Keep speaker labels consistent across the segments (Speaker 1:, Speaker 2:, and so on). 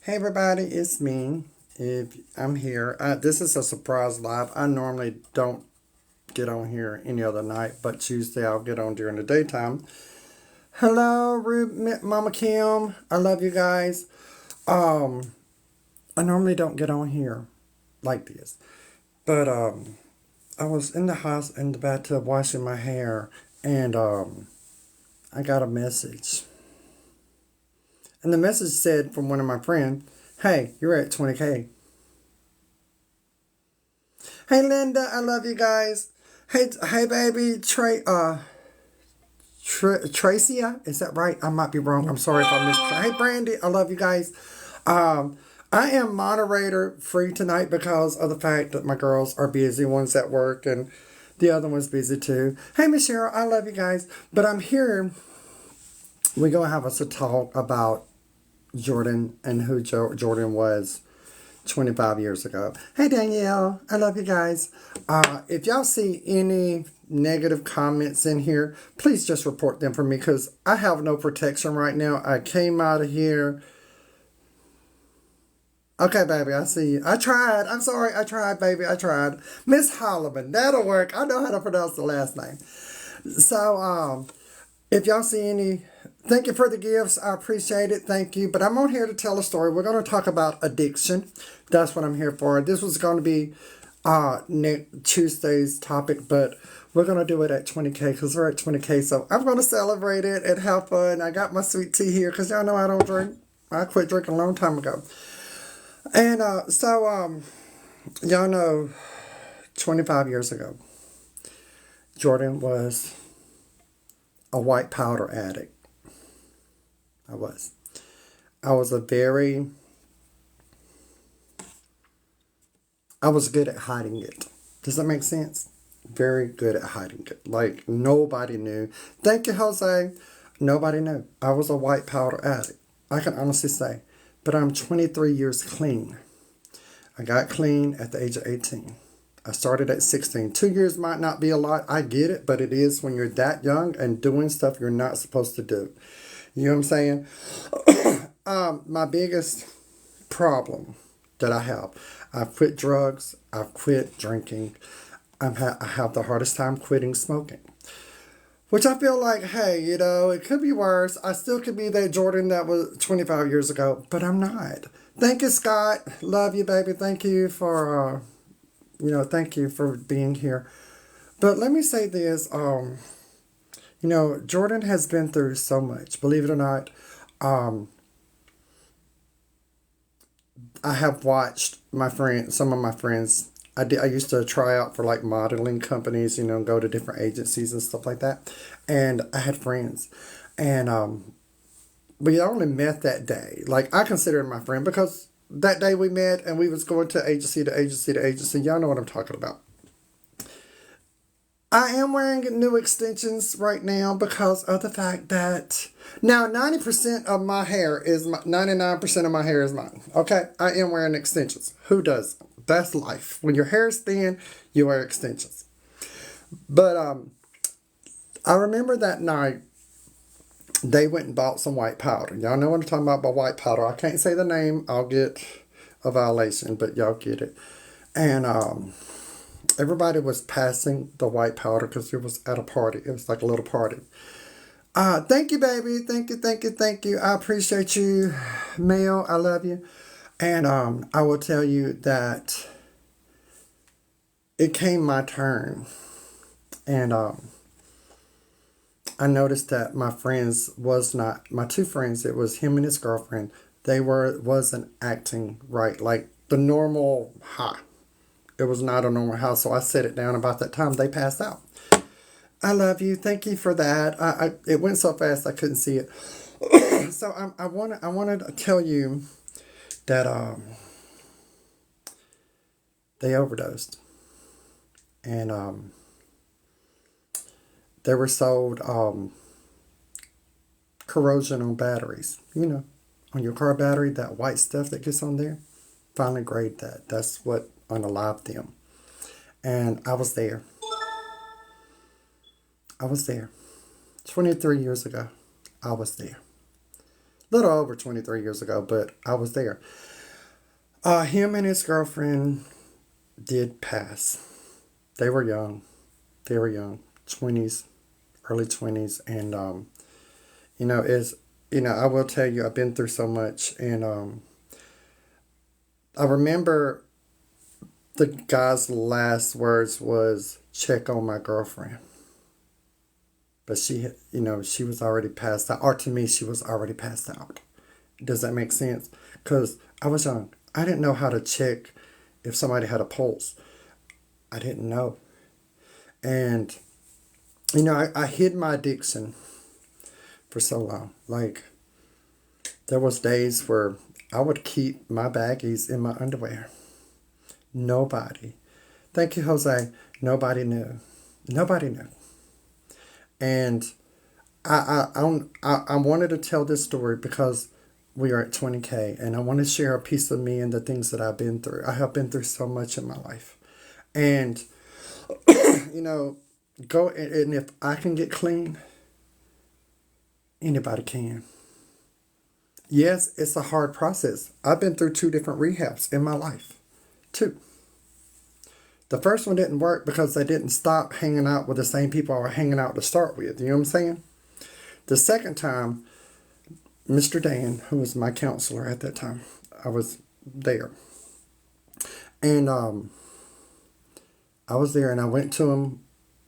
Speaker 1: Hey everybody, it's me. If I'm here, this is a surprise live. I normally don't get on here any other night, but Tuesday I'll get on during the daytime. Hello, Mama Kim. I love you guys. Um, I normally don't get on here like this, but I was in the house in the bathtub washing my hair, and I got a message, and the message said from one of my friends, "Hey, you're at 20K." Hey Linda, I love you guys. Hey baby, Tracia, is that right? I might be wrong. I'm sorry if I missed. Hey Brandy, I love you guys. Um, I am moderator free tonight because of the fact that my girls are busy. One's at work and the other one's busy too. Hey Miss Cheryl, I love you guys. But I'm here. We're gonna have us a talk about Jordan and who Jordan was 25 years ago. Hey Danielle, I love you guys. If y'all see any negative comments in here, please just report them for me because I have no protection right now. I came out of here. Okay, baby, I see you. I tried. I'm sorry. I tried, baby. I tried. Miss Holloman. That'll work. I know how to pronounce the last name. So, if y'all see any, thank you for the gifts. I appreciate it. Thank you. But I'm on here to tell a story. We're going to talk about addiction. That's what I'm here for. This was going to be next Tuesday's topic, but we're going to do it at 20K because we're at 20K. So I'm going to celebrate it and have fun. I got my sweet tea here because y'all know I don't drink. I quit drinking a long time ago. And y'all know 25 years ago, Jordan was a white powder addict. I was. I was a very, I was good at hiding it. Does that make sense? Very good at hiding it. Like nobody knew. Thank you, Jose. Nobody knew. I was a white powder addict. I can honestly say. But I'm 23 years clean. I got clean at the age of 18. I started at 16. 2 years might not be a lot. I get it, but it is when you're that young and doing stuff you're not supposed to do. You know what I'm saying? My biggest problem that I have, I've quit drugs, I've quit drinking, I have the hardest time quitting smoking. Which I feel like, hey, it could be worse. I still could be that Jordan that was 25 years ago, but I'm not. Thank you, Scott. Love you, baby. Thank you for, thank you for being here. But let me say this, Jordan has been through so much. Believe it or not, um, I have watched some of my friends. I used to try out for like modeling companies, go to different agencies and stuff like that. And I had friends, and we only met that day. Like I consider him my friend because that day we met and we was going to agency to agency to agency. Y'all know what I'm talking about. I am wearing new extensions right now because of the fact that now 90% of my hair is 99% of my hair is mine. Okay, I am wearing extensions. Who does? That's life. When your hair is thin, you wear extensions. But I remember that night they went and bought some white powder. Y'all know what I'm talking about by white powder. I can't say the name. I'll get a violation, but y'all get it. And everybody was passing the white powder because it was at a party. It was like a little party. Thank you, baby. Thank you, thank you, thank you. I appreciate you, Mel. I love you. And I will tell you that it came my turn. And I noticed that my friends was not my two friends. It was him and his girlfriend. They wasn't acting right, like the normal high. It was not a normal house, so I set it down. About that time, they passed out. I love you. Thank you for that. It went so fast I couldn't see it. So I wanted to tell you that they overdosed, and they were sold corrosion on batteries. On your car battery, that white stuff that gets on there. Finally grade that. That's what unalived them. And I was there. I was there. 23 years ago, I was there. little over 23 years ago, but I was there. Him and his girlfriend did pass. They were young, very young, 20s, early 20s. And, is, I will tell you, I've been through so much. And I remember the guy's last words was, check on my girlfriend. But she was already passed out. Or to me, she was already passed out. Does that make sense? Because I was young. I didn't know how to check if somebody had a pulse. I didn't know. And, I hid my addiction for so long. Like, there was days where I would keep my baggies in my underwear. Nobody. Thank you, Jose. Nobody knew. Nobody knew. And I wanted to tell this story because we are at 20K, and I want to share a piece of me and the things that I've been through. I have been through so much in my life. And, go, and if I can get clean, anybody can. Yes, it's a hard process. I've been through 2 different rehabs in my life. 2. The first one didn't work because they didn't stop hanging out with the same people I were hanging out to start with. You know what I'm saying? The second time, Mr. Dan, who was my counselor at that time, I was there. And I was there, and I went to him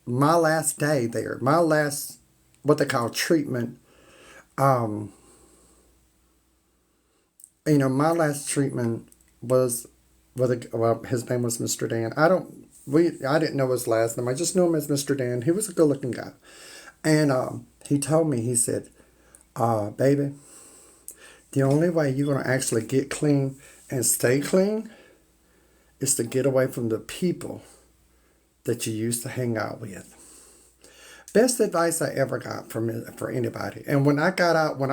Speaker 1: my last day there. My last, what they call treatment. My last treatment was his name was Mr. Dan. I didn't know his last name. I just knew him as Mr. Dan. He was a good looking guy. And he told me, he said, baby, the only way you're going to actually get clean and stay clean is to get away from the people that you used to hang out with. Best advice I ever got for anybody. And when I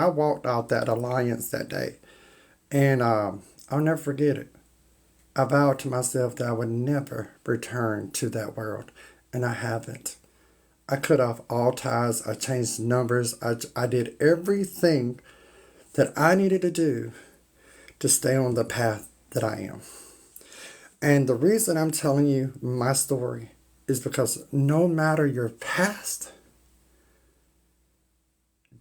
Speaker 1: walked out that alliance that day, and I'll never forget it. I vowed to myself that I would never return to that world, and I haven't. I cut off all ties. I changed numbers. I did everything that I needed to do to stay on the path that I am. And the reason I'm telling you my story is because no matter your past,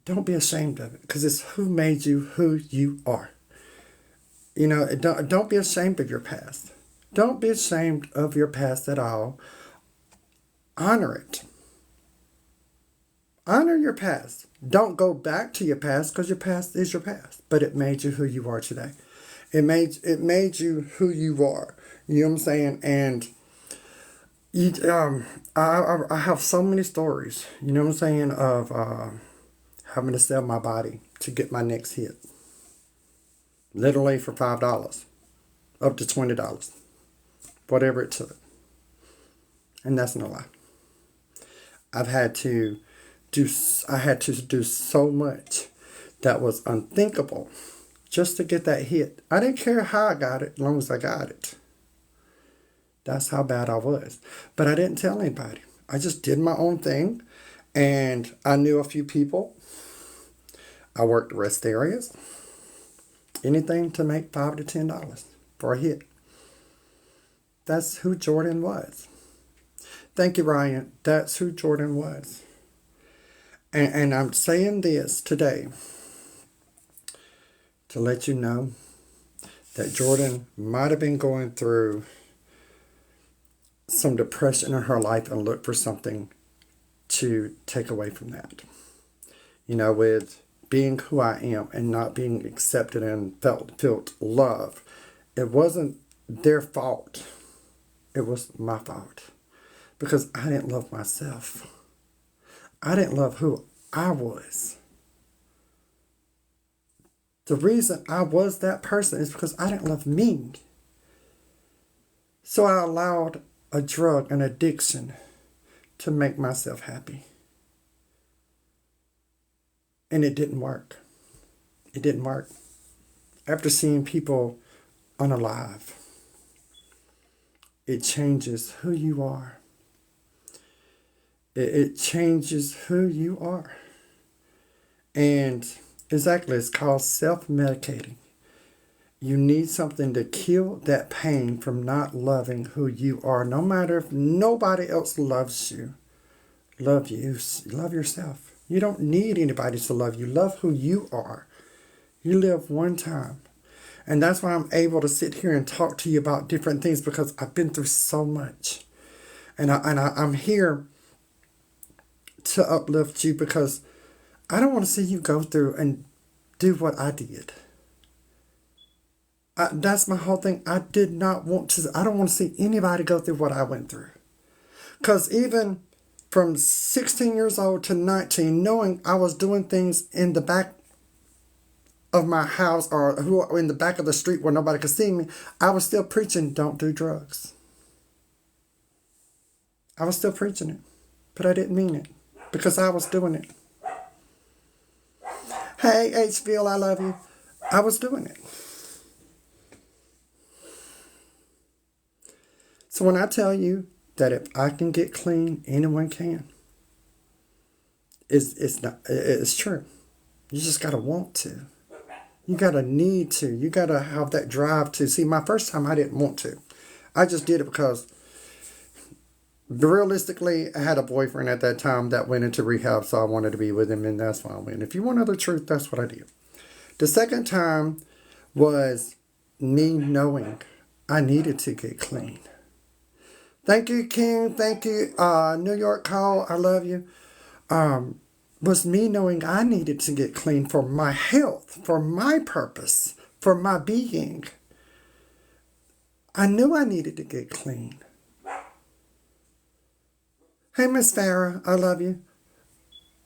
Speaker 1: don't be ashamed of it, because it's who made you who you are. Don't be ashamed of your past. Don't be ashamed of your past at all. Honor it. Honor your past. Don't go back to your past, because your past is your past. But it made you who you are today. It made you who you are. You know what I'm saying? And I have so many stories. You know what I'm saying? Of having to sell my body to get my next hit. Literally for $5, up to $20, whatever it took. And that's no lie. I had to do so much that was unthinkable just to get that hit. I didn't care how I got it, as long as I got it. That's how bad I was. But I didn't tell anybody. I just did my own thing, and I knew a few people. I worked rest areas. Anything to make $5 to $10 for a hit. That's who Jordan was. Thank you, Ryan. That's who Jordan was. And I'm saying this today to let you know that Jordan might have been going through some depression in her life and look for something to take away from that. With being who I am and not being accepted and felt love. It wasn't their fault. It was my fault. Because I didn't love myself. I didn't love who I was. The reason I was that person is because I didn't love me. So I allowed a drug, an addiction, to make myself happy. And it didn't work. It didn't work. After seeing people unalive, it changes who you are. It changes who you are. And Exactly. It's called self-medicating. You need something to kill that pain from not loving who you are. No matter if nobody else loves you, love you. Love yourself. You don't need anybody to love you. Love who you are. You live one time. And that's why I'm able to sit here and talk to you about different things, because I've been through so much. I'm here to uplift you, because I don't want to see you go through and do what I did. That's my whole thing. I don't want to see anybody go through what I went through. Because even from 16 years old to 19, knowing I was doing things in the back of my house or who in the back of the street where nobody could see me, I was still preaching, don't do drugs. I was still preaching it, but I didn't mean it because I was doing it. Hey, Hville, I love you. I was doing it. So when I tell you that if I can get clean, anyone can, it's true. You just gotta want to. You gotta need to. You gotta have that drive to. See, my first time I didn't want to. I just did it because realistically, I had a boyfriend at that time that went into rehab, so I wanted to be with him, and that's why I went. If you want to know the truth, that's what I did. The second time was me knowing I needed to get clean. Thank you, King. Thank you, New York Call. I love you. Was me knowing I needed to get clean for my health, for my purpose, for my being. I knew I needed to get clean. Hey, Miss Farah, I love you.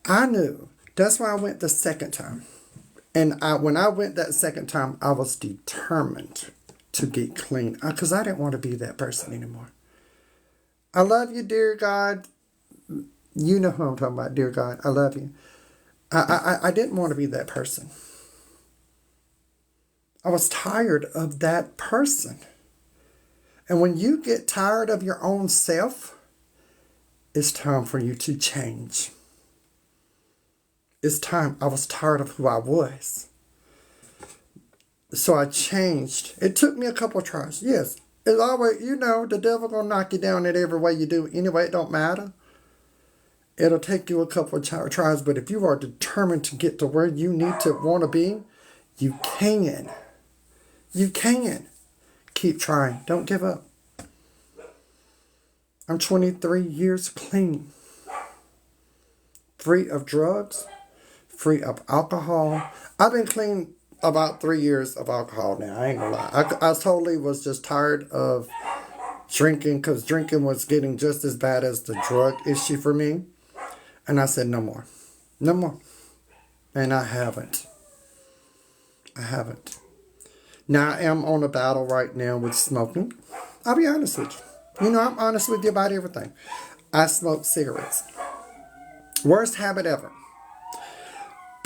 Speaker 1: I knew. That's why I went the second time. And when I went that second time, I was determined to get clean because I didn't want to be that person anymore. I love you, dear God. You know who I'm talking about, dear God. I love you. I didn't want to be that person. I was tired of that person. And when you get tired of your own self, it's time for you to change. It's time. I was tired of who I was. So I changed. It took me a couple of tries. Yes. It's always, the devil gonna knock you down in every way you do. Anyway, it don't matter. It'll take you a couple of tries, but if you are determined to get to where you need to want to be, you can. You can. Keep trying. Don't give up. I'm 23 years clean. Free of drugs. Free of alcohol. I've been clean about 3 years of alcohol now. I ain't gonna lie. I totally was just tired of drinking because drinking was getting just as bad as the drug issue for me. And I said, no more. No more. And I haven't. Now, I am on a battle right now with smoking. I'll be honest with you. I'm honest with you about everything. I smoke cigarettes. Worst habit ever.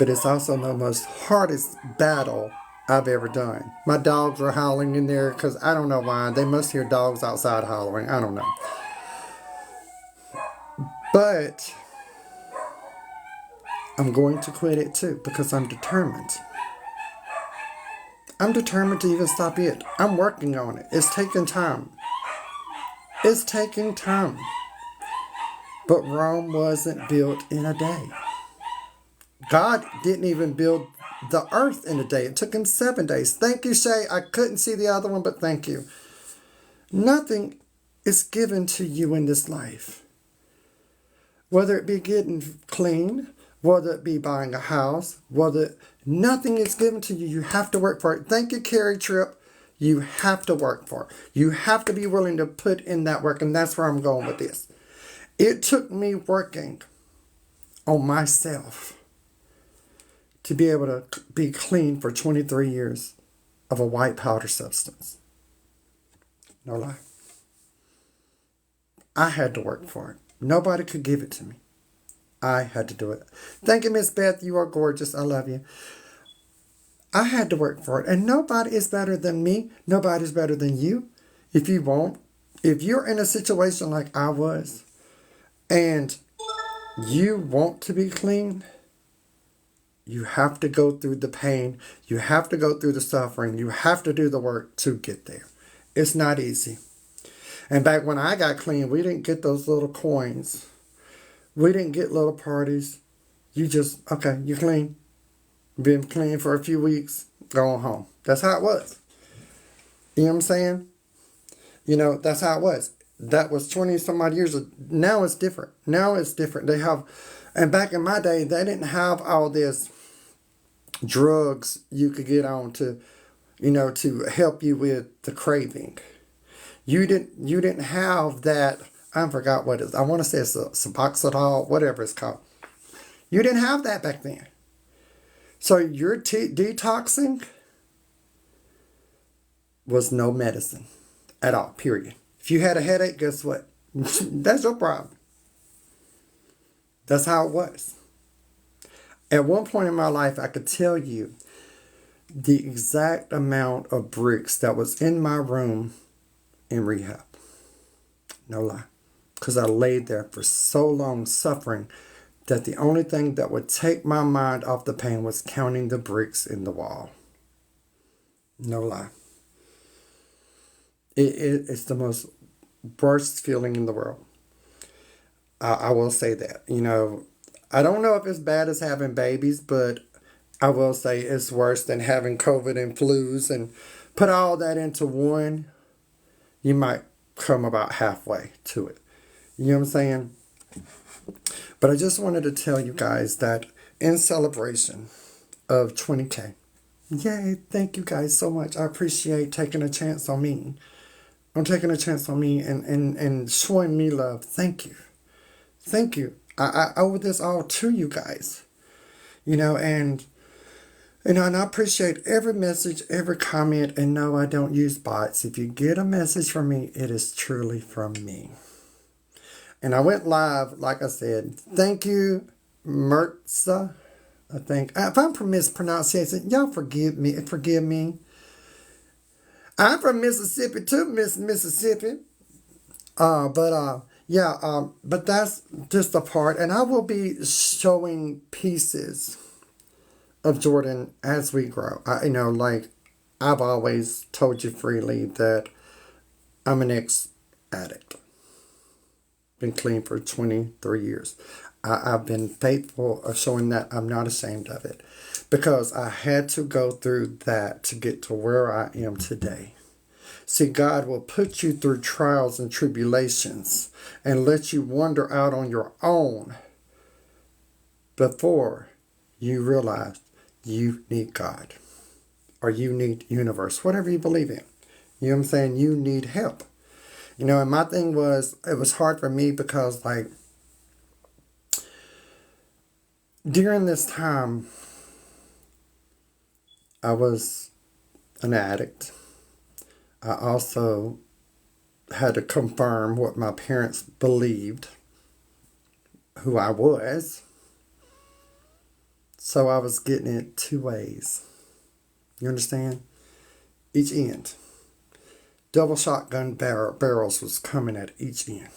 Speaker 1: But it's also the most hardest battle I've ever done. My dogs were howling in there because I don't know why. They must hear dogs outside hollering. I don't know. But I'm going to quit it too because I'm determined. I'm determined to even stop it. I'm working on it. It's taking time. It's taking time. But Rome wasn't built in a day. God didn't even build the earth in a day. It took him 7 days. Thank you, Shay. I couldn't see the other one, but thank you. Nothing is given to you in this life. Whether it be getting clean, whether it be buying a house, nothing is given to you. You have to work for it. Thank you, Carrie Tripp. You have to work for it. You have to be willing to put in that work, and that's where I'm going with this. It took me working on myself to be able to be clean for 23 years of a white powder substance. No lie. I had to work for it. Nobody could give it to me. I had to do it. Thank you, Miss Beth. You are gorgeous. I love you. I had to work for it. And nobody is better than me. Nobody's better than you. If you're in a situation like I was, and you want to be clean, You have to go through the pain. You have to go through the suffering. You have to do the work to get there. It's not easy. And back when I got clean, we didn't get those little coins. We didn't get little parties. You just, okay, you're clean. Been clean for a few weeks, going home. That's how it was. You know what I'm saying? You know, that's how it was. That was 20 some odd years ago. Now it's different. Now it's different. They have, and back in my day, they didn't have all this drugs you could get on to, you know, to help you with the craving. You didn't have that. I forgot what it is. I want to say it's a Suboxetol, whatever it's called. You didn't have that back then. So your detoxing was no medicine at all, period. If you had a headache, guess what? That's your problem. That's how it was. At one point in my life, I could tell you the exact amount of bricks that was in my room in rehab. No lie. Because I laid there for so long suffering that the only thing that would take my mind off the pain was counting the bricks in the wall. No lie. It's the most worst feeling in the world. I will say that. You know, I don't know if it's bad as having babies, but I will say it's worse than having COVID and flus, and put all that into one, you might come about halfway to it. You know what I'm saying? But I just wanted to tell you guys that in celebration of 20K, yay, thank you guys so much. I appreciate taking a chance on me. I'm taking a chance on me and showing me love. Thank you. Thank you. I owe this all to you guys. You know, and I appreciate every message, every comment, and no, I don't use bots. If you get a message from me, it is truly from me. And I went live, like I said. Thank you, Mertza. I think. If I'm mispronouncing, y'all forgive me. Forgive me. I'm from Mississippi too, Mississippi. But that's just a part. And I will be showing pieces of Jordan as we grow. Like I've always told you freely that I'm an ex-addict. Been clean for 23 years. I've been faithful of showing that I'm not ashamed of it. Because I had to go through that to get to where I am today. See, God will put you through trials and tribulations and let you wander out on your own before you realize you need God or you need universe, whatever you believe in. You know what I'm saying? You need help. You know, and my thing was, it was hard for me because, like, during this time, I was an addict. I also had to confirm what my parents believed, who I was. So I was getting it two ways. You understand? Each end. Double shotgun barrels was coming at each end.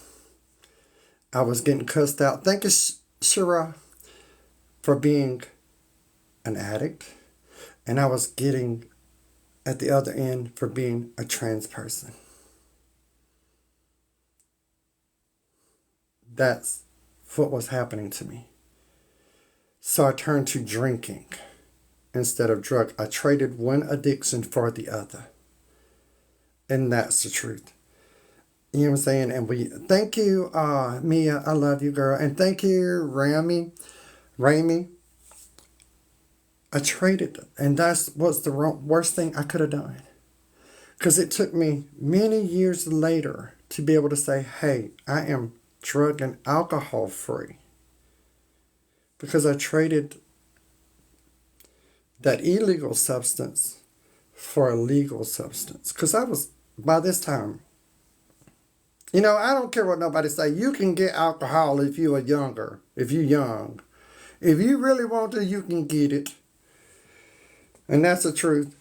Speaker 1: I was getting cussed out. Thank you, Shira, for being an addict. And I was getting at the other end for being a trans person. That's what was happening to me. So I turned to drinking instead of drug. I traded one addiction for the other. And that's the truth. You know what I'm saying? And thank you, Mia. I love you, girl. And thank you, Rami. I traded, and that was the worst thing I could have done. Because it took me many years later to be able to say, hey, I am drug and alcohol free. Because I traded that illegal substance for a legal substance. Because I was, by this time, I don't care what nobody say. You can get alcohol if you are younger, if you're young. If you really want to, you can get it. And that's the truth.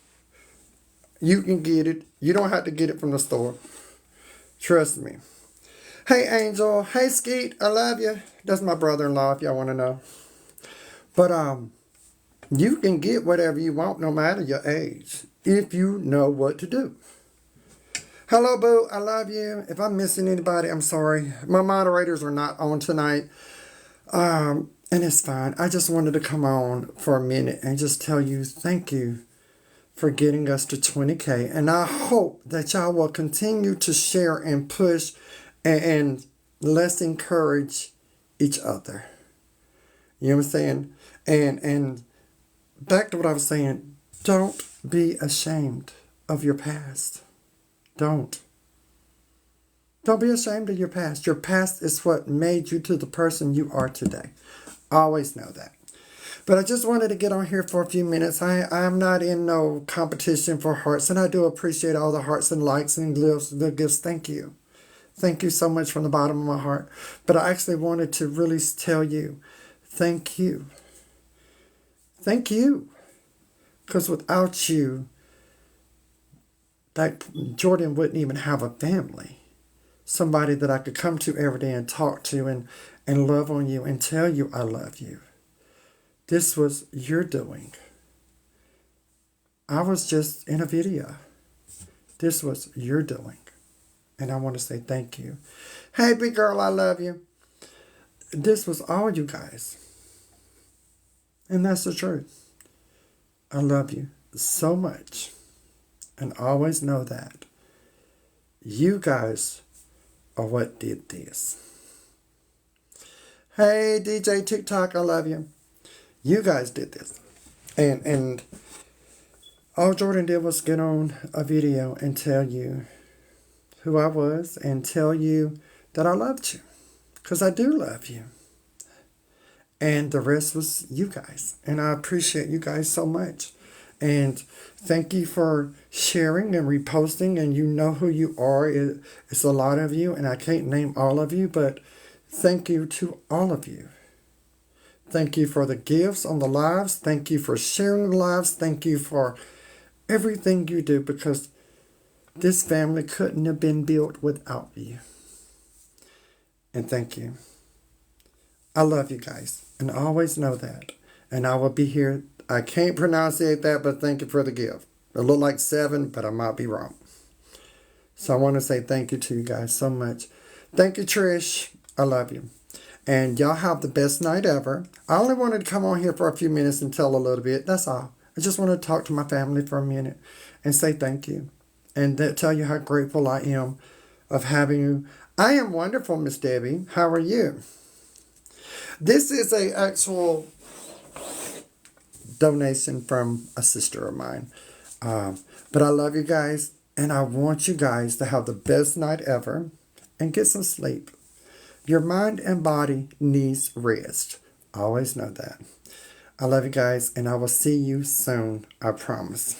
Speaker 1: You can get it. You don't have to get it from the store. Trust me. Hey, Angel. Hey, Skeet. I love you. That's my brother-in-law, if y'all want to know. But, You can get whatever you want no matter your age if you know what to do. Hello, boo. I love you. If I'm missing anybody, I'm sorry. My moderators are not on tonight. And it's fine. I just wanted to come on for a minute and just tell you thank you for getting us to 20K. And I hope that y'all will continue to share and push and let's encourage each other. You know what I'm saying? And back to what I was saying, don't be ashamed of your past. Don't. Don't be ashamed of your past. Your past is what made you to the person you are today. Always know that. But I just wanted to get on here for a few minutes. I'm not in no competition for hearts, and I do appreciate all the hearts and likes and the gifts. Thank you. Thank you so much from the bottom of my heart. But I actually wanted to really tell you, thank you. Thank you. Because without you, that Jordan wouldn't even have a family. Somebody that I could come to every day and talk to and love on you and tell you I love you. This was your doing. I was just in a video. This was your doing. And I want to say thank you. Hey, big girl, I love you. This was all you guys. And that's the truth. I love you so much. And always know that. You guys are what did this. Hey, DJ TikTok, I love you. You guys did this. And all Jordan did was get on a video and tell you who I was and tell you that I loved you. Because I do love you. And the rest was you guys. And I appreciate you guys so much. And thank you for sharing and reposting. And you know who you are. It's a lot of you. And I can't name all of you. But thank you to all of you. Thank you for the gifts on the lives. Thank you for sharing the lives. Thank you for everything you do. Because this family couldn't have been built without you. And thank you. I love you guys. And always know that. And I will be here. I can't pronunciate that, but thank you for the gift. It looked like 7, but I might be wrong. So I want to say thank you to you guys so much. Thank you, Trish. I love you. And y'all have the best night ever. I only wanted to come on here for a few minutes and tell a little bit. That's all. I just want to talk to my family for a minute and say thank you. And tell you how grateful I am of having you. I am wonderful, Miss Debbie. How are you? This is a actual donation from a sister of mine. But I love you guys. And I want you guys to have the best night ever. And get some sleep. Your mind and body needs rest. Always know that. I love you guys. And I will see you soon. I promise.